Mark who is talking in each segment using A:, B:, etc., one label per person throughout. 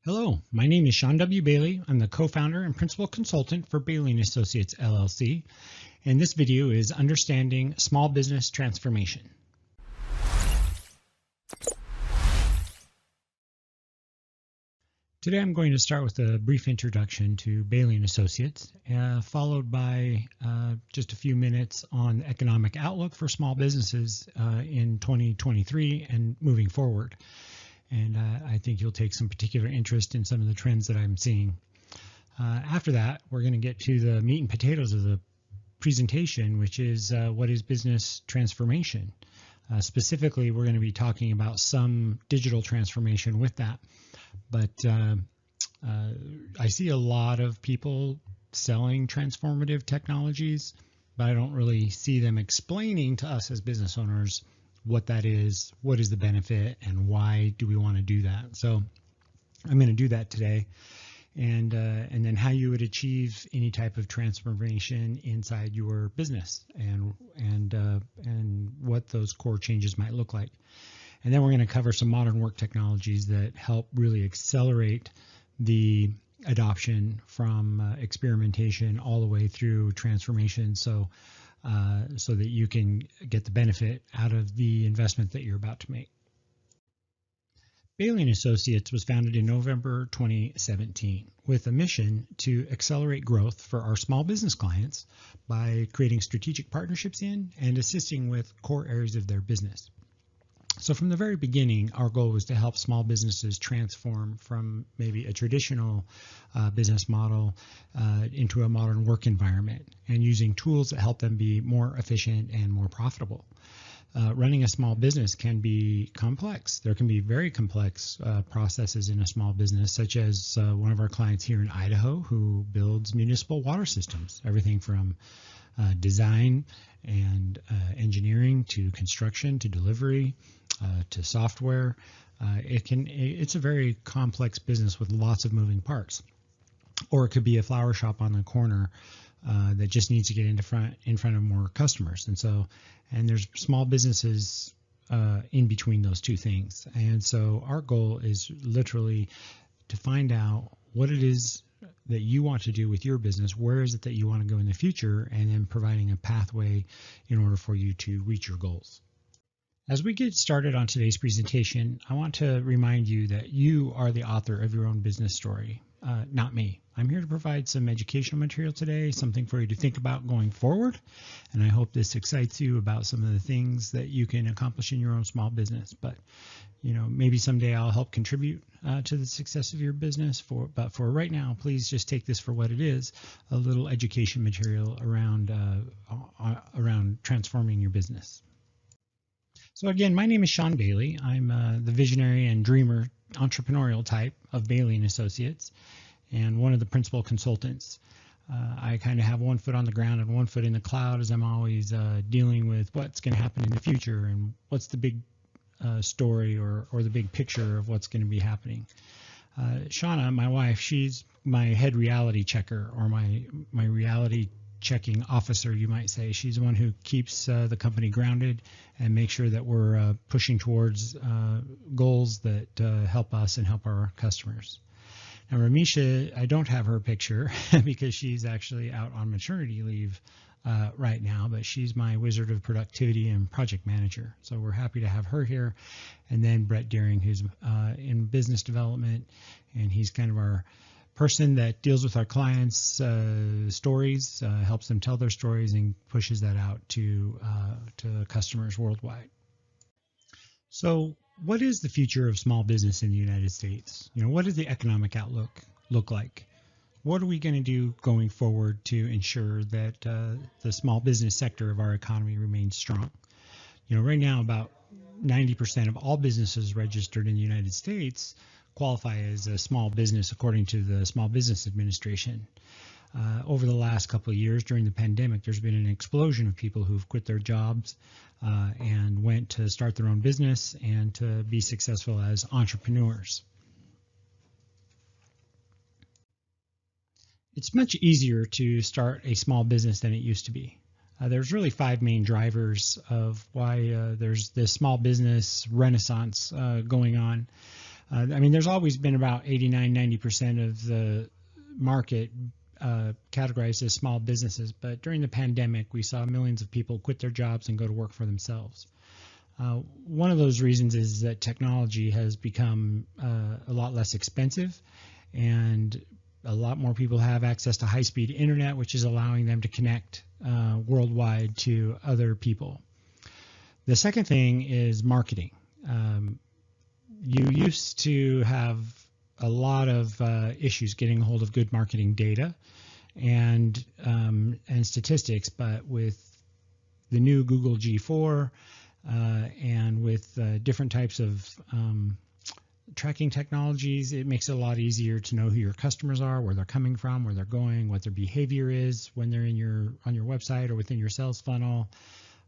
A: Hello, my name is Sean W. Bailey. I'm the co-founder and principal consultant for Bailey & Associates LLC, and this video is Understanding Small Business Transformation. Today I'm going to start with a brief introduction to Bailey & Associates, followed by just a few minutes on the economic outlook for small businesses in 2023 and moving forward. And I think you'll take some particular interest in some of the trends that I'm seeing. After that, we're going to get to the meat and potatoes of the presentation, which is what is business transformation. Specifically, we're going to be talking about some digital transformation with that. But I see a lot of people selling transformative technologies, but I don't really see them explaining to us as business owners what that is, what is the benefit, and why do we want to do that. So I'm going to do that today, and then how you would achieve any type of transformation inside your business, and what those core changes might look like. And then we're going to cover some modern work technologies that help really accelerate the adoption from experimentation all the way through transformation, so that you can get the benefit out of the investment that you're about to make. Bailey & Associates was founded in November 2017 with a mission to accelerate growth for our small business clients by creating strategic partnerships in and assisting with core areas of their business. So from the very beginning, our goal was to help small businesses transform from maybe a traditional business model into a modern work environment, and using tools that help them be more efficient and more profitable. Running a small business can be complex. There can be very complex processes in a small business, such as one of our clients here in Idaho who builds municipal water systems, everything from design and engineering to construction to delivery to software. It's a very complex business with lots of moving parts. Or it could be a flower shop on the corner that just needs to get in front of more customers. And there's small businesses in between those two things. And so our goal is literally to find out what it is that you want to do with your business, where is it that you want to go in the future, and then providing a pathway in order for you to reach your goals. As we get started on today's presentation, I want to remind you that you are the author of your own business story, not me. I'm here to provide some educational material today, something for you to think about going forward, and I hope this excites you about some of the things that you can accomplish in your own small business. But maybe someday I'll help contribute to the success of your business. But for right now, please just take this for what it is, a little education material around transforming your business. So again, my name is Sean Bailey. I'm the visionary and dreamer entrepreneurial type of Bailey & Associates, and one of the principal consultants. I kind of have one foot on the ground and one foot in the cloud, as I'm always dealing with what's going to happen in the future and what's the big story or the big picture of what's going to be happening. Shauna, my wife, she's my head reality checker, or my reality checking officer, you might say. She's the one who keeps the company grounded and makes sure that we're pushing towards goals that help us and help our customers. Now, Ramisha, I don't have her picture because she's actually out on maternity leave right now, but she's my wizard of productivity and project manager. So we're happy to have her here. And then Brett Deering, who's in business development, and he's kind of our person that deals with our clients' stories, helps them tell their stories, and pushes that out to customers worldwide. So what is the future of small business in the United States? What does the economic outlook look like? What are we going to do going forward to ensure that the small business sector of our economy remains strong? Right now, about 90% of all businesses registered in the United States qualify as a small business according to the Small Business Administration. Over the last couple of years during the pandemic, there's been an explosion of people who've quit their jobs and went to start their own business and to be successful as entrepreneurs. It's much easier to start a small business than it used to be. There's really 5 main drivers of why there's this small business renaissance going on. I mean, there's always been about 89-90% of the market categorized as small businesses, but during the pandemic, we saw millions of people quit their jobs and go to work for themselves. One of those reasons is that technology has become a lot less expensive, and a lot more people have access to high-speed internet, which is allowing them to connect worldwide to other people. The second thing is marketing. You used to have a lot of issues getting a hold of good marketing data and statistics, but with the new Google G4 and with different types of tracking technologies, it makes it a lot easier to know who your customers are, where they're coming from, where they're going, what their behavior is when they're on your website or within your sales funnel,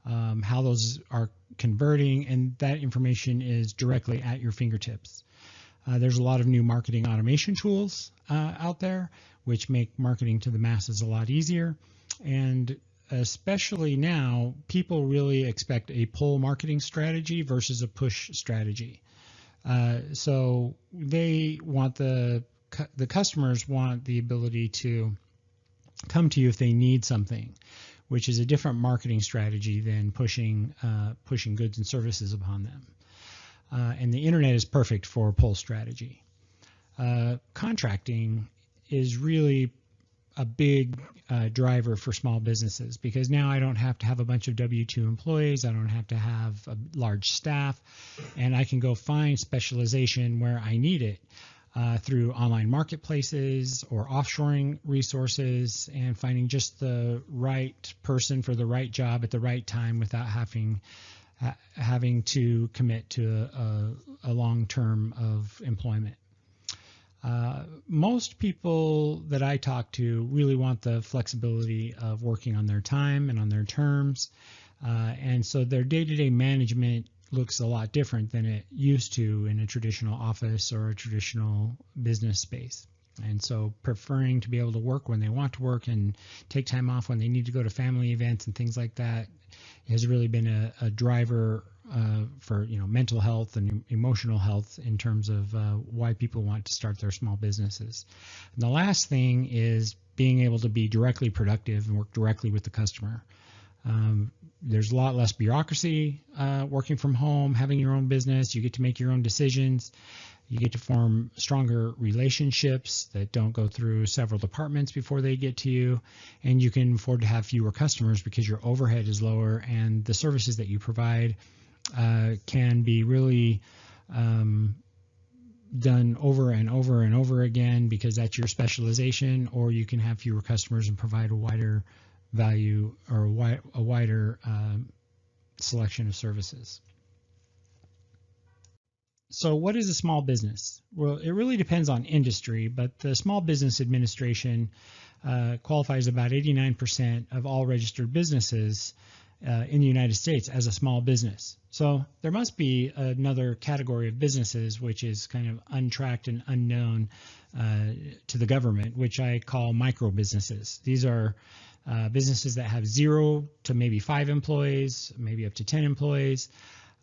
A: how those are converting, and that information is directly at your fingertips. There's a lot of new marketing automation tools out there, which make marketing to the masses a lot easier. And especially now, people really expect a pull marketing strategy versus a push strategy. So they want the customers want the ability to come to you if they need something, which is a different marketing strategy than pushing goods and services upon them. And the internet is perfect for pull strategy. Contracting is really a big driver for small businesses, because now I don't have to have a bunch of W-2 employees. I don't have to have a large staff, and I can go find specialization where I need it through online marketplaces or offshoring resources, and finding just the right person for the right job at the right time without having to commit to a long term of employment. Most people that I talk to really want the flexibility of working on their time and on their terms, and so their day-to-day management looks a lot different than it used to in a traditional office or a traditional business space. And so preferring to be able to work when they want to work and take time off when they need to go to family events and things like that has really been a driver for mental health and emotional health in terms of why people want to start their small businesses. And the last thing is being able to be directly productive and work directly with the customer. There's a lot less bureaucracy working from home, having your own business. You get to make your own decisions. You get to form stronger relationships that don't go through several departments before they get to you, and you can afford to have fewer customers because your overhead is lower, and the services that you provide can be really done over and over and over again because that's your specialization, or you can have fewer customers and provide a wider value or a wider selection of services. So what is a small business? Well, it really depends on industry, but the Small Business Administration qualifies about 89% of all registered businesses in the United States as a small business. So there must be another category of businesses which is kind of untracked and unknown to the government, which I call micro businesses. These are businesses that have 0 to maybe 5 employees, maybe up to 10 employees,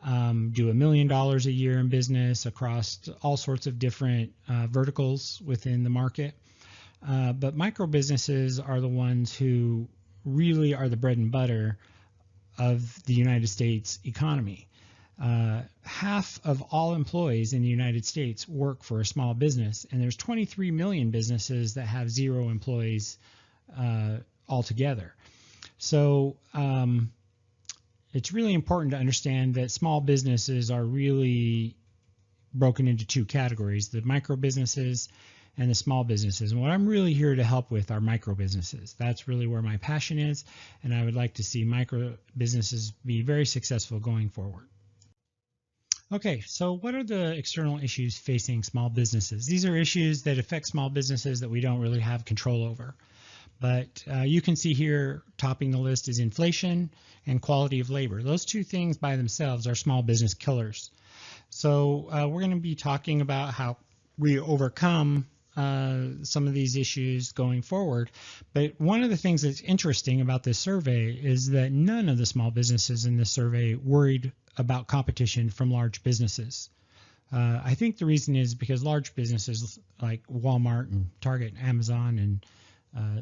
A: do $1 million a year in business across all sorts of different verticals within the market. But micro businesses are the ones who really are the bread and butter of the United States economy. Half of all employees in the United States work for a small business, and there's 23 million businesses that have 0 employees altogether. So it's really important to understand that small businesses are really broken into 2 categories, the micro businesses and the small businesses. And what I'm really here to help with are micro businesses. That's really where my passion is, and I would like to see micro businesses be very successful going forward. Okay, so what are the external issues facing small businesses? These are issues that affect small businesses that we don't really have control over. But you can see here, topping the list is inflation and quality of labor. Those 2 things by themselves are small business killers. So we're going to be talking about how we overcome some of these issues going forward. But one of the things that's interesting about this survey is that none of the small businesses in this survey worried about competition from large businesses. I think the reason is because large businesses like Walmart and Target and Amazon and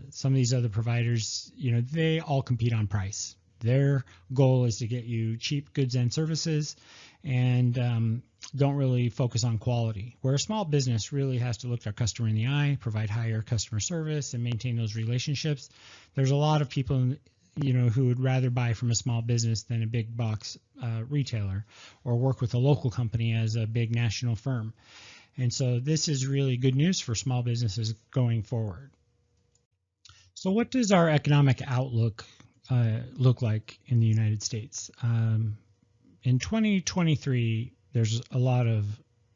A: some of these other providers, they all compete on price. Their goal is to get you cheap goods and services, and don't really focus on quality. Where a small business really has to look our customer in the eye, provide higher customer service, and maintain those relationships. There's a lot of people, who would rather buy from a small business than a big box retailer, or work with a local company as a big national firm. And so this is really good news for small businesses going forward. So what does our economic outlook look like in the United States? In 2023, there's a lot of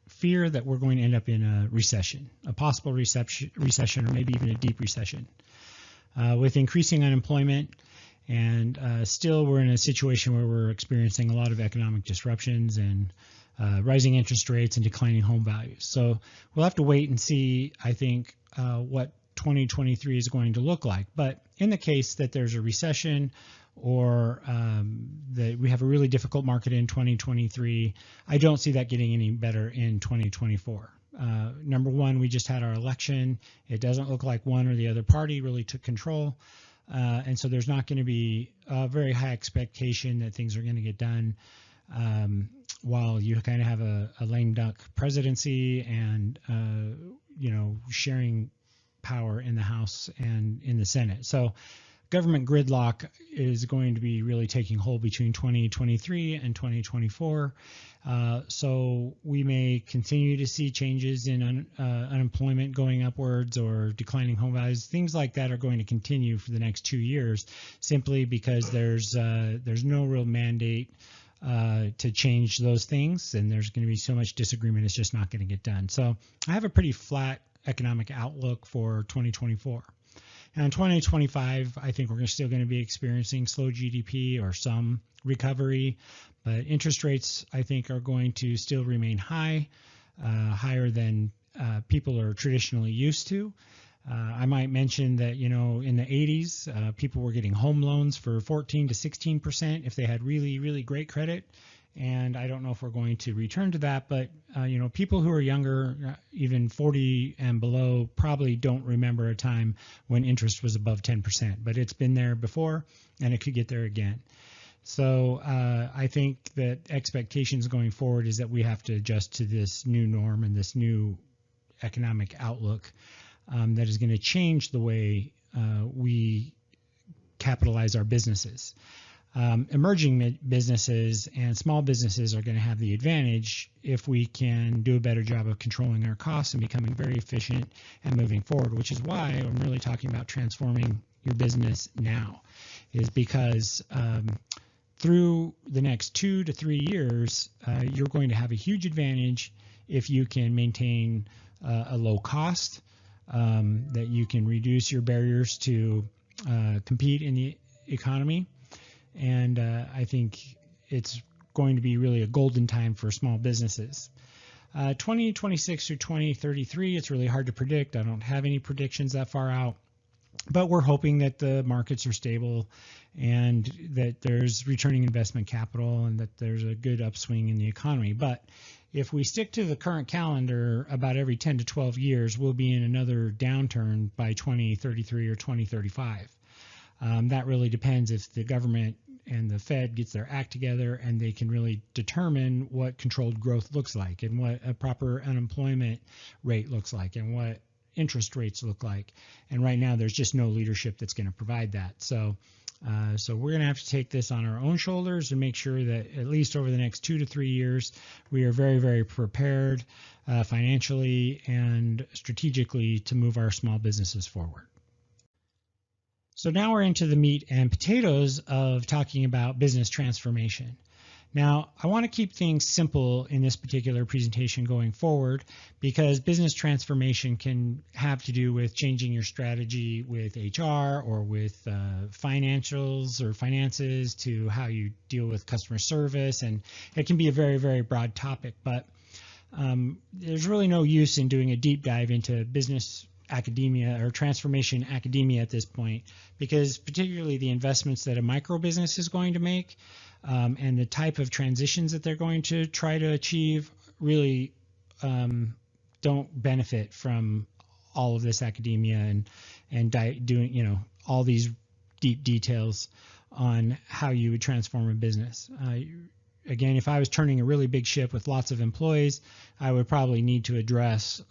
A: fear that we're going to end up in a recession, a possible recession, or maybe even a deep recession, with increasing unemployment. And still, we're in a situation where we're experiencing a lot of economic disruptions and rising interest rates and declining home values. So we'll have to wait and see, I think, what 2023 is going to look like. But in the case that there's a recession, or that we have a really difficult market in 2023, I don't see that getting any better in 2024. Number one, we just had our election. It doesn't look like one or the other party really took control. And so there's not going to be a very high expectation that things are going to get done while you kind of have a lame duck presidency and, sharing power in the House and in the Senate. So government gridlock is going to be really taking hold between 2023 and 2024. So we may continue to see changes in unemployment going upwards or declining home values. Things like that are going to continue for the next 2 years, simply because there's no real mandate to change those things, and there's going to be so much disagreement, it's just not going to get done. So I have a pretty flat economic outlook for 2024. And in 2025, I think we're still going to be experiencing slow GDP or some recovery, but interest rates, I think, are going to still remain high, higher than people are traditionally used to. I might mention that, in the 80s, people were getting home loans for 14 to 16% if they had really, really great credit. And I don't know if we're going to return to that, but people who are younger, even 40 and below, probably don't remember a time when interest was above 10%, but it's been there before and it could get there again. So I think that expectations going forward is that we have to adjust to this new norm and this new economic outlook that is going to change the way we capitalize our businesses. Emerging businesses and small businesses are going to have the advantage if we can do a better job of controlling our costs and becoming very efficient and moving forward, which is why I'm really talking about transforming your business now, is because through the next 2 to 3 years, you're going to have a huge advantage if you can maintain a low cost, that you can reduce your barriers to compete in the economy. And I think it's going to be really a golden time for small businesses. 2026 through 2033, it's really hard to predict. I don't have any predictions that far out, but we're hoping that the markets are stable and that there's returning investment capital and that there's a good upswing in the economy. But if we stick to the current calendar, about every 10 to 12 years, we'll be in another downturn by 2033 or 2035. That really depends if the government and the Fed gets their act together and they can really determine what controlled growth looks like and what a proper unemployment rate looks like and what interest rates look like. And right now there's just no leadership that's going to provide that. So we're going to have to take this on our own shoulders and make sure that at least over the next 2 to 3 years, we are very, very prepared financially and strategically to move our small businesses forward. So now we're into the meat and potatoes of talking about business transformation. Now, I want to keep things simple in this particular presentation going forward, because business transformation can have to do with changing your strategy with HR or with financials or finances to how you deal with customer service, and it can be a very, very broad topic, but there's really no use in doing a deep dive into business academia or transformation academia at this point, because particularly the investments that a micro business is going to make and the type of transitions that they're going to try to achieve really don't benefit from all of this academia and doing all these deep details on how you would transform a business. Again, if I was turning a really big ship with lots of employees, I would probably need to address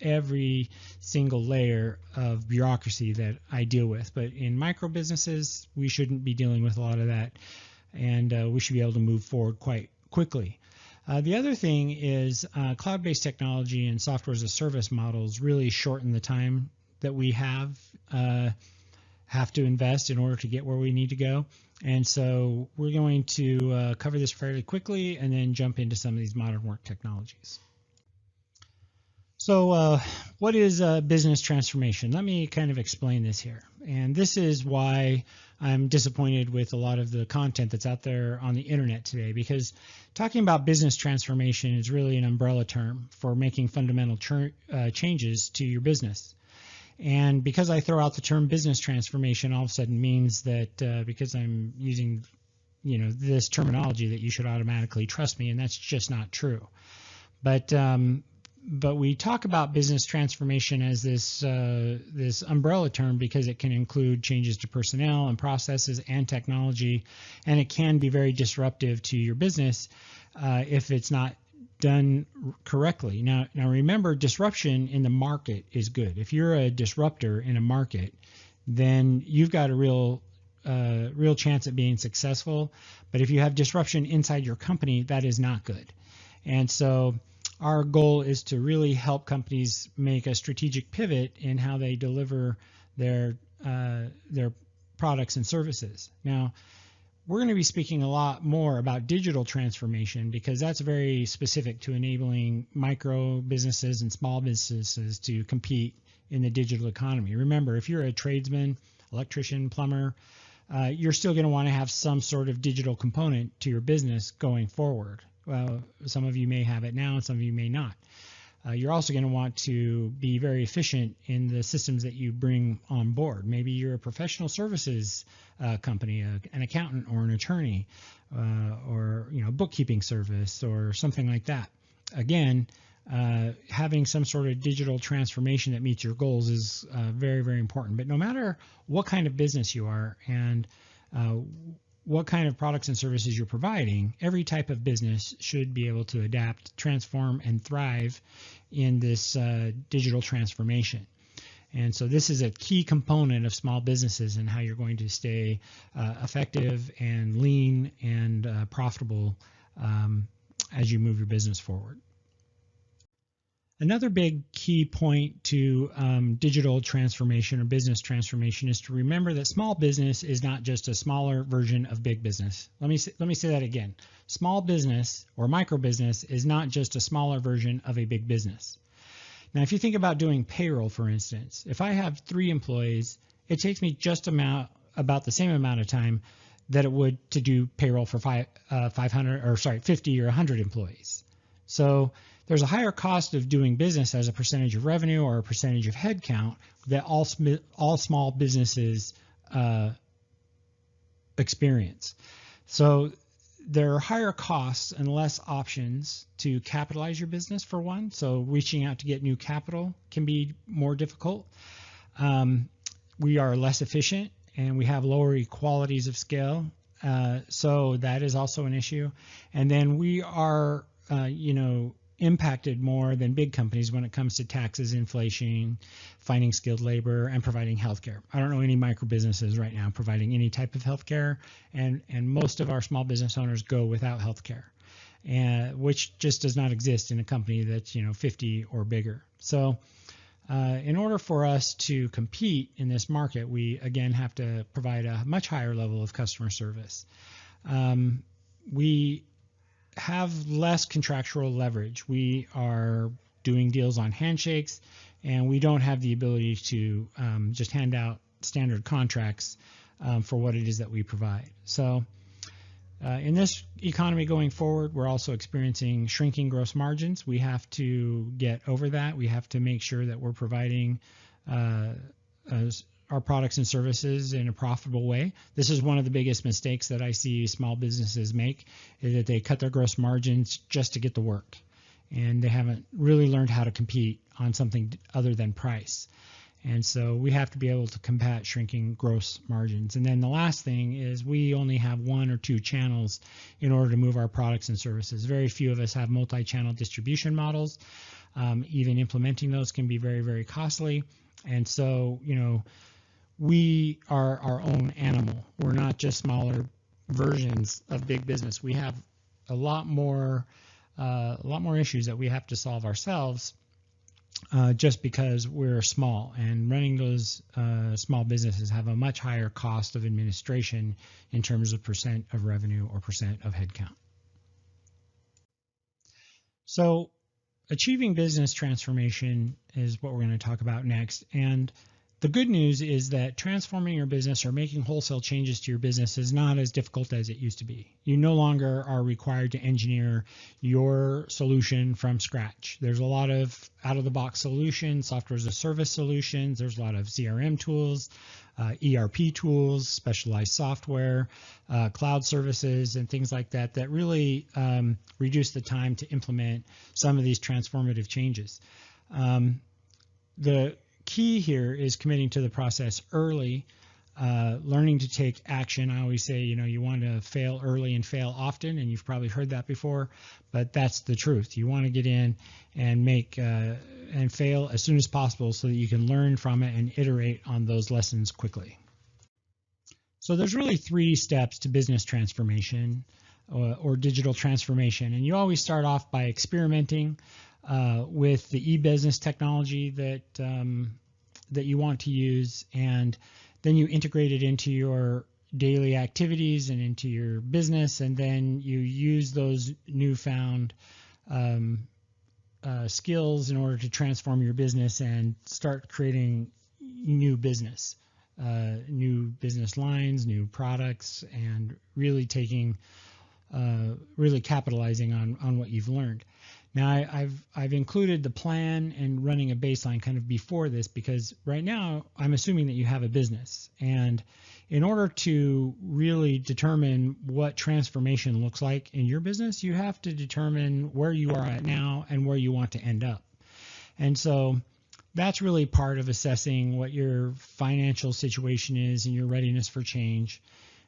A: every single layer of bureaucracy that I deal with. But in micro businesses, we shouldn't be dealing with a lot of that, and we should be able to move forward quite quickly. The other thing is cloud-based technology and software as a service models really shorten the time that we have to invest in order to get where we need to go. And so we're going to cover this fairly quickly and then jump into some of these modern work technologies. So what is business transformation? Let me kind of explain this here. And this is why I'm disappointed with a lot of the content that's out there on the internet today, because talking about business transformation is really an umbrella term for making fundamental changes to your business. And because I throw out the term business transformation, all of a sudden means that because I'm using this terminology that you should automatically trust me, and that's just not true. But we talk about business transformation as this umbrella term because it can include changes to personnel and processes and technology, and it can be very disruptive to your business if it's not done correctly. Now remember, disruption in the market is good. If you're a disruptor in a market, then you've got a real chance at being successful. But if you have disruption inside your company, that is not good. And so our goal is to really help companies make a strategic pivot in how they deliver their products and services. Now, we're going to be speaking a lot more about digital transformation because that's very specific to enabling micro businesses and small businesses to compete in the digital economy. Remember, if you're a tradesman, electrician, plumber, you're still going to want to have some sort of digital component to your business going forward. Some of you may have it now and some of you may not. You're also going to want to be very efficient in the systems that you bring on board. Maybe you're a professional services company, an accountant or an attorney, or bookkeeping service or something like that. Again, having some sort of digital transformation that meets your goals is very, very important. But no matter what kind of business you are and what kind of products and services you're providing, every type of business should be able to adapt, transform, and thrive in this digital transformation. And so this is a key component of small businesses and how you're going to stay effective and lean and profitable as you move your business forward. Another big key point to digital transformation or business transformation is to remember that small business is not just a smaller version of big business. Let me say that again. Small business or micro business is not just a smaller version of a big business. Now, if you think about doing payroll, for instance, if I have 3 employees, it takes me just about the same amount of time that it would to do payroll for 50 or 100 employees. So there's a higher cost of doing business as a percentage of revenue or a percentage of headcount that all small businesses experience. So there are higher costs and less options to capitalize your business, for one. So reaching out to get new capital can be more difficult. We are less efficient and we have lower equalities of scale. So that is also an issue. And then we are, impacted more than big companies when it comes to taxes, inflation, finding skilled labor, and providing healthcare. I don't know any micro businesses right now providing any type of healthcare, and most of our small business owners go without healthcare, which just does not exist in a company that's 50 or bigger. So in order for us to compete in this market, we again have to provide a much higher level of customer service. We have less contractual leverage. We are doing deals on handshakes, and we don't have the ability to just hand out standard contracts for what it is that we provide. So in this economy going forward, we're also experiencing shrinking gross margins. We have to get over that. We have to make sure that we're providing our products and services in a profitable way. This is one of the biggest mistakes that I see small businesses make, is that they cut their gross margins just to get the work. and they haven't really learned how to compete on something other than price. And so we have to be able to combat shrinking gross margins. And then the last thing is we only have one or two channels in order to move our products and services. Very few of us have multi-channel distribution models. Even implementing those can be very, very costly. And so, we are our own animal. We're not just smaller versions of big business. We have a lot more issues that we have to solve ourselves. Just because we're small, and running those small businesses have a much higher cost of administration in terms of percent of revenue or percent of headcount. So achieving business transformation is what we're going to talk about next. And the good news is that transforming your business or making wholesale changes to your business is not as difficult as it used to be. You no longer are required to engineer your solution from scratch. There's a lot of out-of-the-box solutions, software as a service solutions. There's a lot of CRM tools, ERP tools, specialized software, cloud services, and things like that that really reduce the time to implement some of these transformative changes. The key here is committing to the process early, learning to take action. I always say, you want to fail early and fail often, and you've probably heard that before, but that's the truth. You want to get in and make and fail as soon as possible so that you can learn from it and iterate on those lessons quickly. So there's really 3 steps to business transformation or digital transformation, and you always start off by experimenting with the e-business technology that you want to use, and then you integrate it into your daily activities and into your business, and then you use those newfound skills in order to transform your business and start creating new business lines, new products, and really capitalizing on what you've learned. Now, I've included the plan and running a baseline kind of before this, because right now I'm assuming that you have a business, and in order to really determine what transformation looks like in your business, you have to determine where you are at now and where you want to end up. And so that's really part of assessing what your financial situation is and your readiness for change,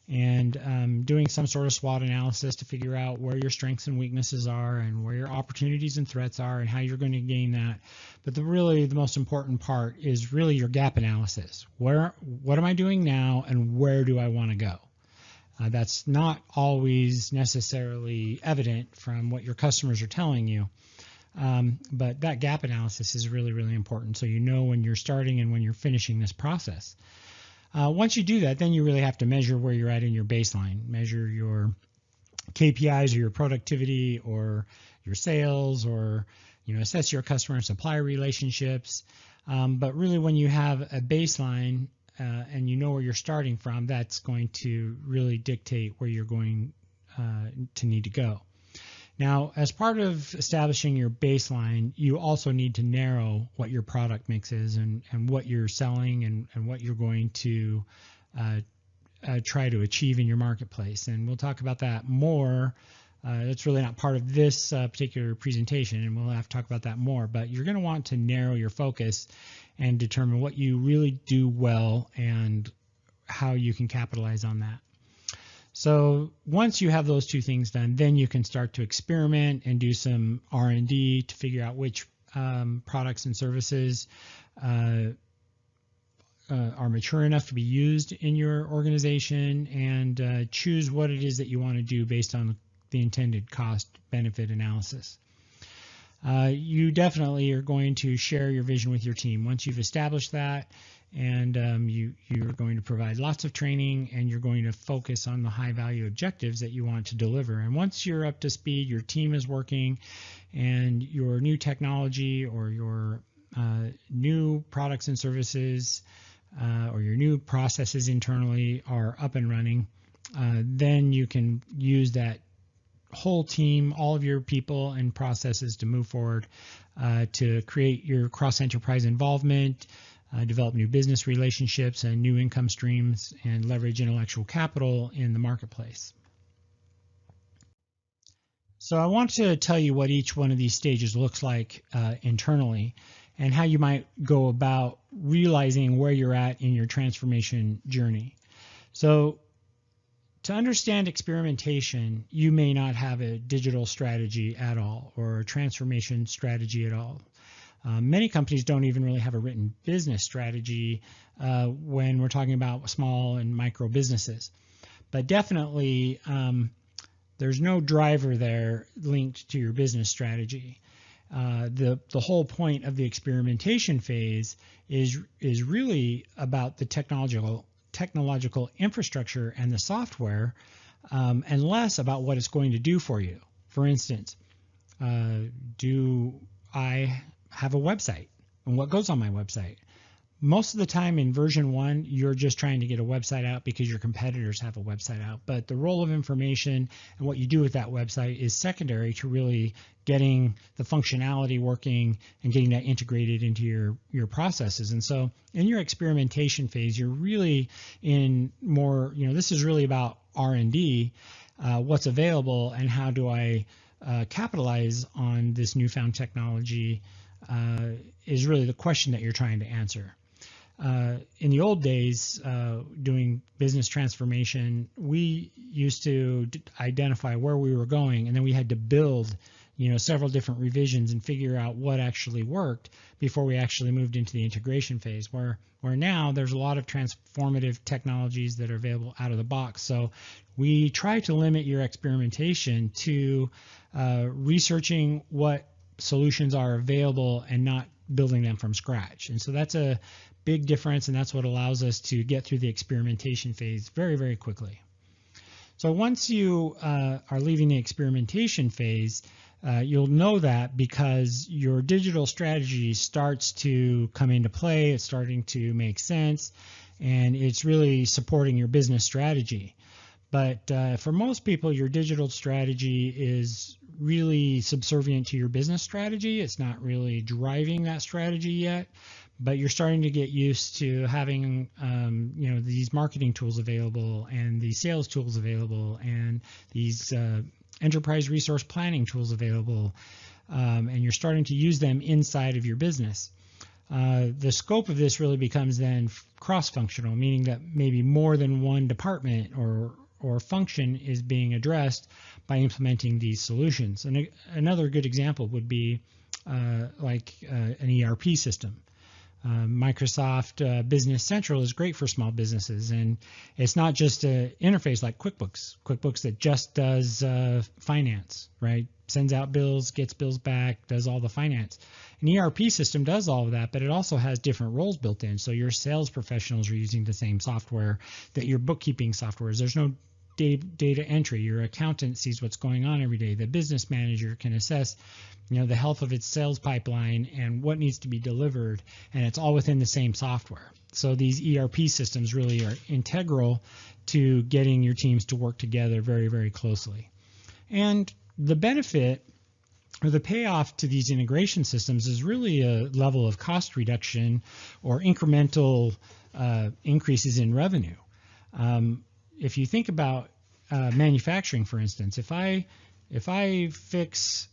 A: and doing some sort of SWOT analysis to figure out where your strengths and weaknesses are and where your opportunities and threats are and how you're going to gain that. But the most important part is really your gap analysis. What am I doing now, and where do I want to go? That's not always necessarily evident from what your customers are telling you. But that gap analysis is really, really important, so you know when you're starting and when you're finishing this process. Once you do that, then you really have to measure where you're at in your baseline, measure your KPIs or your productivity or your sales, or assess your customer and supplier relationships. But really, when you have a baseline and you know where you're starting from, that's going to really dictate where you're going to need to go. Now, as part of establishing your baseline, you also need to narrow what your product mix is and what you're selling and what you're going to try to achieve in your marketplace. And we'll talk about that more. That's really not part of this particular presentation, and we'll have to talk about that more. But you're going to want to narrow your focus and determine what you really do well and how you can capitalize on that. So once you have those 2 things done, then you can start to experiment and do some R&D to figure out which products and services are mature enough to be used in your organization, and choose what it is that you want to do based on the intended cost-benefit analysis. You definitely are going to share your vision with your team. Once you've established that, and you're going to provide lots of training, and you're going to focus on the high-value objectives that you want to deliver. And once you're up to speed, your team is working, and your new technology or your new products and services or your new processes internally are up and running, then you can use that whole team, all of your people and processes to move forward to create your cross-enterprise involvement, develop new business relationships and new income streams, and leverage intellectual capital in the marketplace. So I want to tell you what each one of these stages looks like internally, and how you might go about realizing where you're at in your transformation journey. So to understand experimentation, you may not have a digital strategy at all or a transformation strategy at all. Many companies don't even really have a written business strategy when we're talking about small and micro businesses. But definitely, there's no driver there linked to your business strategy. The whole point of the experimentation phase is really about the technological infrastructure and the software, and less about what it's going to do for you. For instance, do I have a website, and what goes on my website? Most of the time in version 1, you're just trying to get a website out because your competitors have a website out. But the role of information and what you do with that website is secondary to really getting the functionality working and getting that integrated into your processes. And so in your experimentation phase, you're really in more, this is really about R&D, what's available and how do I capitalize on this newfound technology is really the question that you're trying to answer. In the old days, doing business transformation, we used to identify where we were going, and then we had to build, several different revisions and figure out what actually worked before we actually moved into the integration phase. Where now there's a lot of transformative technologies that are available out of the box. So we try to limit your experimentation to researching what solutions are available and not building them from scratch. And so that's a big difference, and that's what allows us to get through the experimentation phase very, very quickly. So once you are leaving the experimentation phase, you'll know that because your digital strategy starts to come into play, it's starting to make sense, and it's really supporting your business strategy. But for most people, your digital strategy is really subservient to your business strategy. It's not really driving that strategy yet, but you're starting to get used to having these marketing tools available and the sales tools available and these enterprise resource planning tools available, and you're starting to use them inside of your business. The scope of this really becomes then cross-functional, meaning that maybe more than one department or function is being addressed by implementing these solutions. And another good example would be like an ERP system. Microsoft Business Central is great for small businesses, and it's not just an interface like QuickBooks that just does finance, right? Sends out bills, gets bills back, does all the finance. An ERP system does all of that, but it also has different roles built in. So your sales professionals are using the same software that your bookkeeping software is. There's no data entry. Your accountant sees what's going on every day. The business manager can assess, the health of its sales pipeline and what needs to be delivered, and it's all within the same software. So these ERP systems really are integral to getting your teams to work together very, very closely. And the benefit or the payoff to these integration systems is really a level of cost reduction or incremental increases in revenue. If you think about manufacturing, for instance, if I fix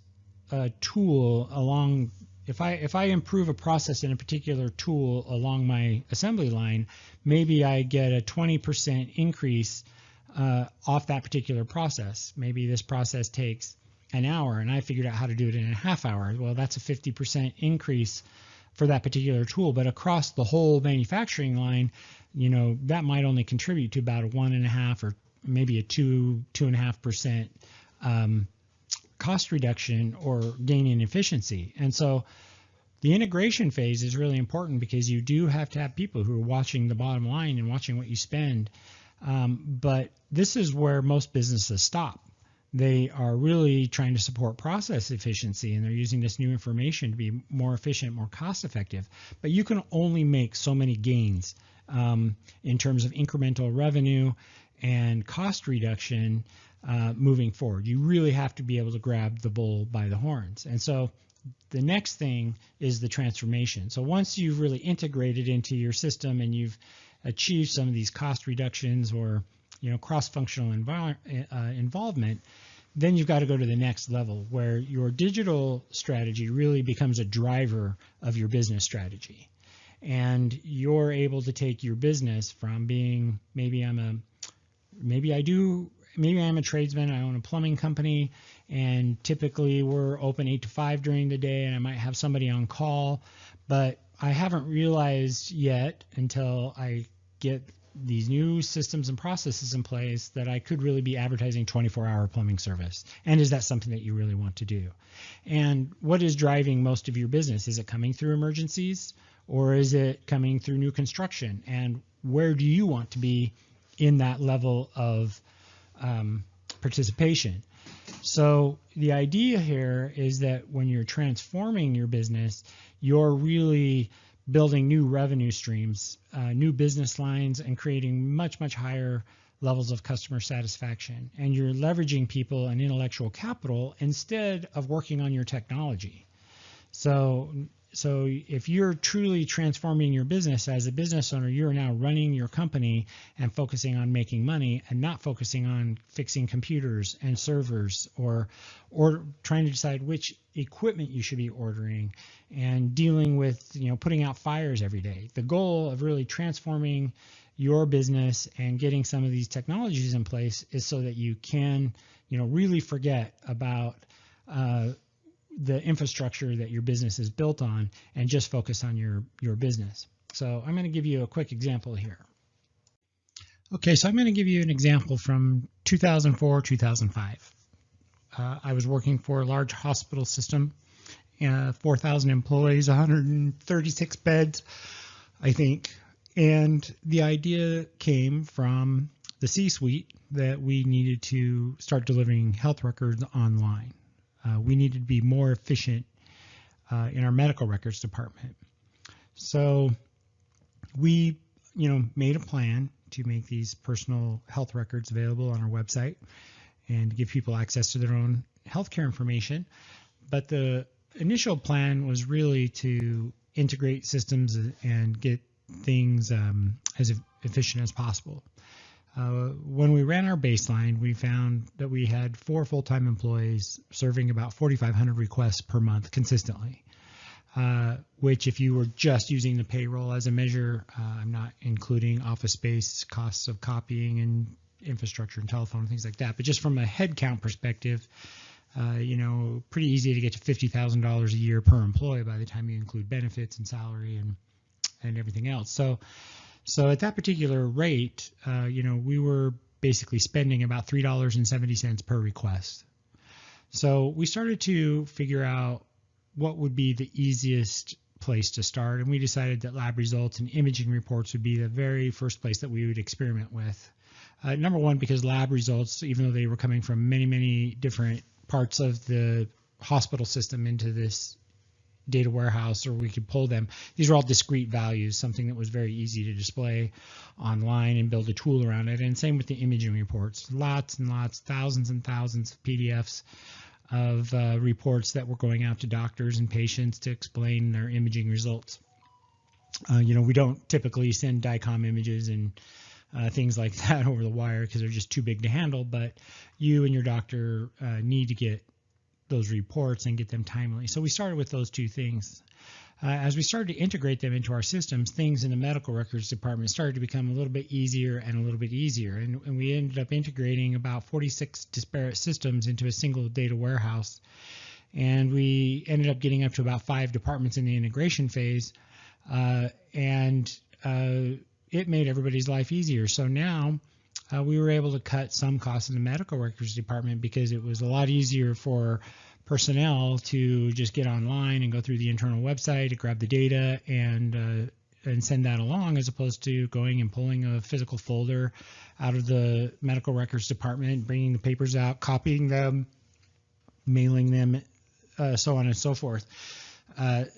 A: a tool along, if I improve a process in a particular tool along my assembly line, maybe I get a 20% increase off that particular process. Maybe this process takes an hour, and I figured out how to do it in a half hour. Well, that's a 50% increase for that particular tool, but across the whole manufacturing line, that might only contribute to about a 1.5 or maybe a 2.5% cost reduction or gain in efficiency. And so the integration phase is really important because you do have to have people who are watching the bottom line and watching what you spend. But this is where most businesses stop. They are really trying to support process efficiency, and they're using this new information to be more efficient, more cost effective. But you can only make so many gains in terms of incremental revenue and cost reduction moving forward. You really have to be able to grab the bull by the horns. And so the next thing is the transformation. So once you've really integrated into your system and you've achieved some of these cost reductions or cross-functional involvement, then you've got to go to the next level where your digital strategy really becomes a driver of your business strategy. And you're able to take your business from being, maybe I'm a tradesman, I own a plumbing company, and typically we're open 8 to 5 during the day, and I might have somebody on call, but I haven't realized yet until I get these new systems and processes in place that I could really be advertising 24-hour plumbing service. And is that something that you really want to do? And what is driving most of your business? Is it coming through emergencies, or is it coming through new construction? And where do you want to be in that level of participation? So the idea here is that when you're transforming your business, you're really building new revenue streams, new business lines, and creating much, much higher levels of customer satisfaction. And you're leveraging people and intellectual capital instead of working on your technology. So if you're truly transforming your business as a business owner, you're now running your company and focusing on making money and not focusing on fixing computers and servers or trying to decide which equipment you should be ordering and dealing with, putting out fires every day. The goal of really transforming your business and getting some of these technologies in place is so that you can, really forget about the infrastructure that your business is built on and just focus on your business. So I'm going to give you a quick example here. Okay, so I'm going to give you an example from 2004, 2005. I was working for a large hospital system, 4,000 employees, 136 beds, I think. And the idea came from the C-suite that we needed to start delivering health records online. We needed to be more efficient in our medical records department. So we, made a plan to make these personal health records available on our website and to give people access to their own healthcare information. But the initial plan was really to integrate systems and get things as efficient as possible. When we ran our baseline, we found that we had 4 full-time employees serving about 4,500 requests per month consistently, which if you were just using the payroll as a measure, I'm not including office space, costs of copying and infrastructure and telephone and things like that, but just from a headcount perspective, pretty easy to get to $50,000 a year per employee by the time you include benefits and salary and everything else. So at that particular rate, we were basically spending about $3.70 per request. So we started to figure out what would be the easiest place to start, and we decided that lab results and imaging reports would be the very first place that we would experiment with. Number one, because lab results, even though they were coming from many, many different parts of the hospital system into this data warehouse, or we could pull them. These are all discrete values, something that was very easy to display online and build a tool around it. And same with the imaging reports, lots and lots, thousands and thousands of PDFs of reports that were going out to doctors and patients to explain their imaging results. We don't typically send DICOM images and things like that over the wire because they're just too big to handle, but you and your doctor need to get those reports and get them timely. So we started with those two things. As we started to integrate them into our systems, things in the medical records department started to become a little bit easier and a little bit easier. And we ended up integrating about 46 disparate systems into a single data warehouse. And we ended up getting up to about 5 departments in the integration phase. And it made everybody's life easier. So now we were able to cut some costs in the medical records department because it was a lot easier for personnel to just get online and go through the internal website to grab the data and send that along, as opposed to going and pulling a physical folder out of the medical records department, bringing the papers out, copying them, mailing them, so on and so forth.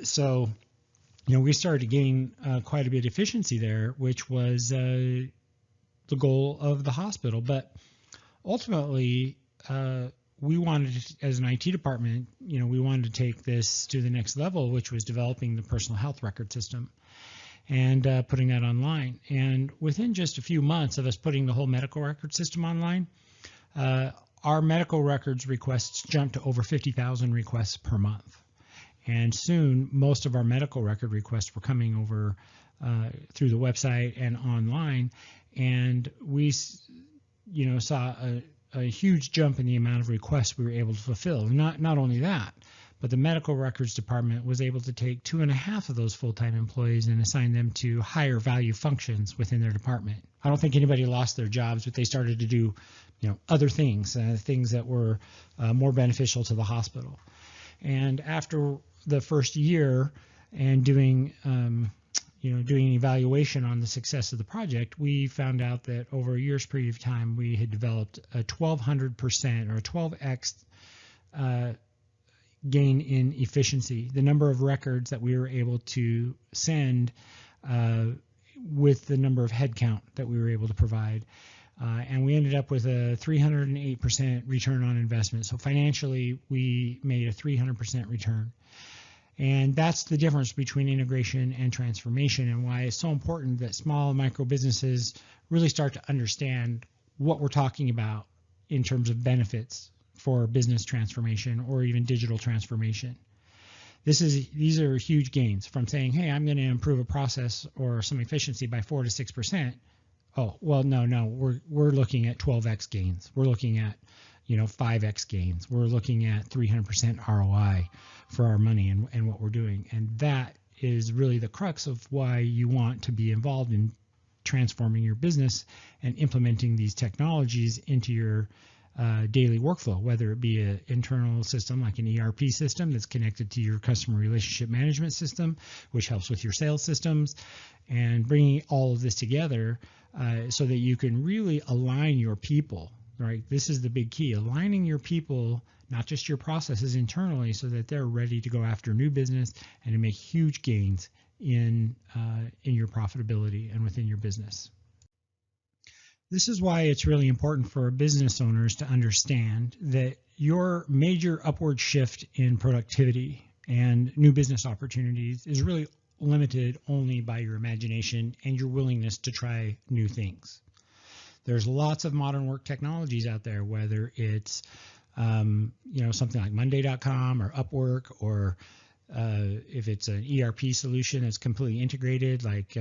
A: So we started to gain quite a bit of efficiency there, which was the goal of the hospital. But ultimately, we wanted, as an IT department, we wanted to take this to the next level, which was developing the personal health record system and putting that online. And within just a few months of us putting the whole medical record system online, our medical records requests jumped to over 50,000 requests per month. And soon, most of our medical record requests were coming over through the website and online. And we, saw a huge jump in the amount of requests we were able to fulfill. Not only that, but the medical records department was able to take 2.5 of those full-time employees and assign them to higher value functions within their department. I don't think anybody lost their jobs, but they started to do, other things, things that were more beneficial to the hospital. And after the first year and doing an evaluation on the success of the project, we found out that over a year's period of time, we had developed a 1,200% or a 12x gain in efficiency, the number of records that we were able to send with the number of headcount that we were able to provide. And we ended up with a 308% return on investment. So financially, we made a 300% return. And that's the difference between integration and transformation, and why it's so important that small and micro businesses really start to understand what we're talking about in terms of benefits for business transformation or even digital transformation. These are huge gains from saying, hey, I'm going to improve a process or some efficiency by 4 to 6%. Oh, well, no, we're looking at 12x gains. We're looking at 5x gains. We're looking at 300% ROI for our money and what we're doing. And that is really the crux of why you want to be involved in transforming your business and implementing these technologies into your daily workflow, whether it be an internal system like an ERP system that's connected to your customer relationship management system, which helps with your sales systems, and bringing all of this together so that you can really align your people, right? This is the big key, aligning your people, not just your processes internally, so that they're ready to go after new business and to make huge gains in your profitability and within your business. This is why it's really important for business owners to understand that your major upward shift in productivity and new business opportunities is really limited only by your imagination and your willingness to try new things. There's lots of modern work technologies out there, whether it's something like Monday.com or Upwork, or if it's an ERP solution that's completely integrated like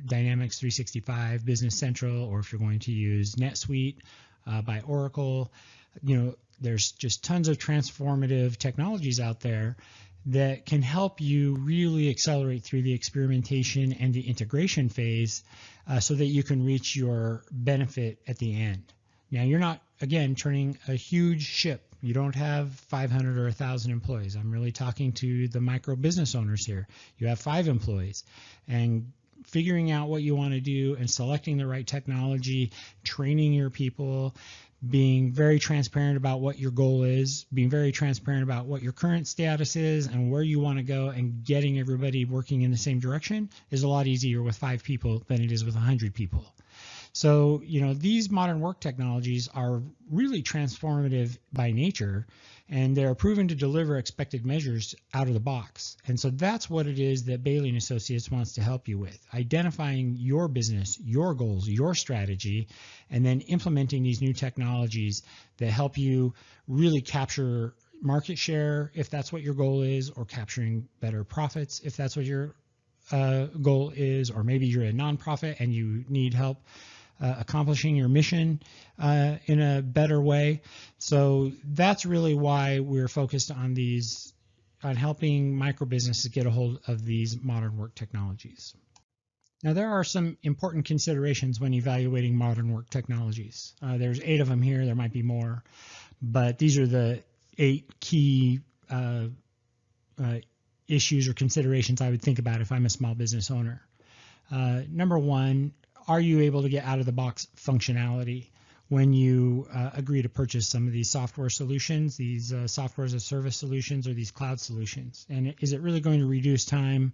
A: Dynamics 365, Business Central, or if you're going to use NetSuite by Oracle. There's just tons of transformative technologies out there that can help you really accelerate through the experimentation and the integration phase so that you can reach your benefit at the end. Now, you're not, again, turning a huge ship. You don't have 500 or 1,000 employees. I'm really talking to the micro business owners here. You have 5 employees, and figuring out what you want to do and selecting the right technology, training your people, being very transparent about what your goal is, being very transparent about what your current status is and where you want to go, and getting everybody working in the same direction is a lot easier with 5 people than it is with 100 people. So, these modern work technologies are really transformative by nature, and they're proven to deliver expected measures out of the box. And so that's what it is that Bailey & Associates wants to help you with, identifying your business, your goals, your strategy, and then implementing these new technologies that help you really capture market share, if that's what your goal is, or capturing better profits, if that's what your goal is, or maybe you're a nonprofit and you need help accomplishing your mission in a better way. So that's really why we're focused on helping micro businesses get a hold of these modern work technologies. Now, there are some important considerations when evaluating modern work technologies. There's 8 of them here. There might be more, but these are the 8 key issues or considerations I would think about if I'm a small business owner. Number 1, are you able to get out of the box functionality when you agree to purchase some of these software solutions, these software as a service solutions, or these cloud solutions? And is it really going to reduce time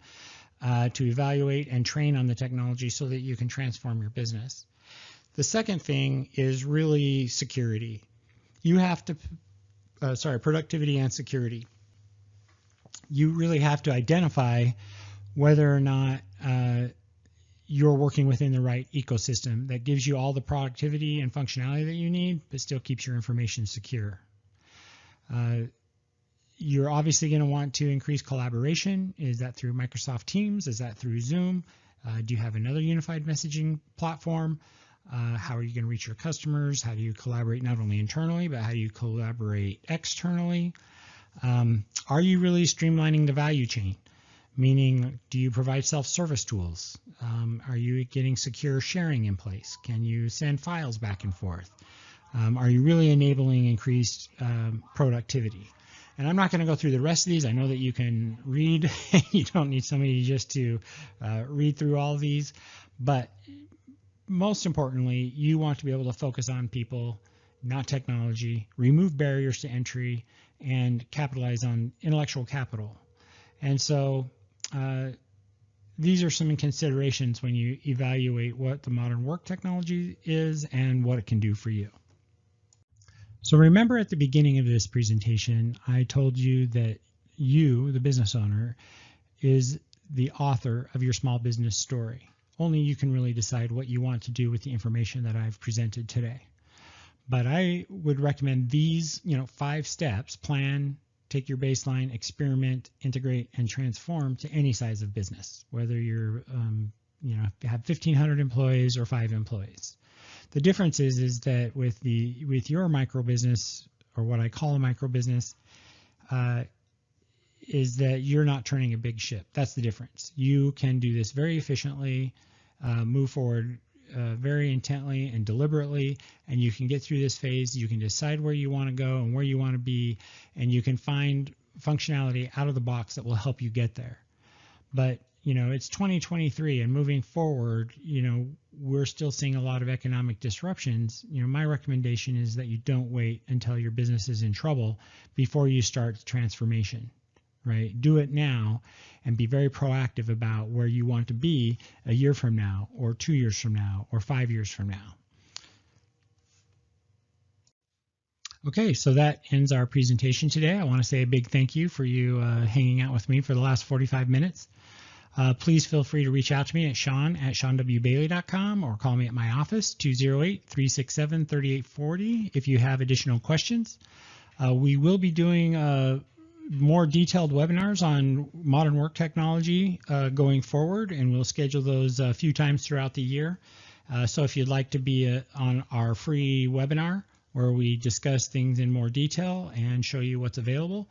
A: to evaluate and train on the technology so that you can transform your business? The second thing is really security. You have to, productivity and security. You really have to identify whether or not you're working within the right ecosystem that gives you all the productivity and functionality that you need, but still keeps your information secure. You're obviously going to want to increase collaboration. Is that through Microsoft Teams? Is that through Zoom? Do you have another unified messaging platform? How are you going to reach your customers? How do you collaborate not only internally, but how do you collaborate externally? Are you really streamlining the value chain? Meaning, do you provide self-service tools? Are you getting secure sharing in place? Can you send files back and forth? Are you really enabling increased productivity? And I'm not going to go through the rest of these. I know that you can read. You don't need somebody just to read through all of these. But most importantly, you want to be able to focus on people, not technology, remove barriers to entry, and capitalize on intellectual capital. And so these are some considerations when you evaluate what the modern work technology is and what it can do for you. So remember at the beginning of this presentation, I told you that you, the business owner, is the author of your small business story. Only you can really decide what you want to do with the information that I've presented today. But I would recommend these, 5 steps: plan, take your baseline, experiment, integrate, and transform to any size of business, whether you're, have 1,500 employees or 5 employees. The difference is that with your micro business, or what I call a micro business, is that you're not turning a big ship. That's the difference. You can do this very efficiently, move forward very intently and deliberately, and you can get through this phase. You can decide where you want to go and where you want to be, and you can find functionality out of the box that will help you get there. But it's 2023, and moving forward, we're still seeing a lot of economic disruptions. My recommendation is that you don't wait until your business is in trouble before you start the transformation, right? Do it now and be very proactive about where you want to be a year from now, or 2 years from now, or 5 years from now. Okay, so that ends our presentation today. I want to say a big thank you for you hanging out with me for the last 45 minutes. Please feel free to reach out to me at sean@seanwbailey.com, or call me at my office, 208-367-3840, if you have additional questions. We will be doing more detailed webinars on modern work technology going forward, and we'll schedule those a few times throughout the year. So if you'd like to be on our free webinar where we discuss things in more detail and show you what's available,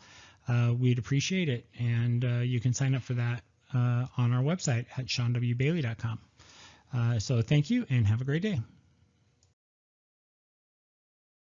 A: we'd appreciate it. And you can sign up for that on our website at seanwbailey.com. So thank you and have a great day.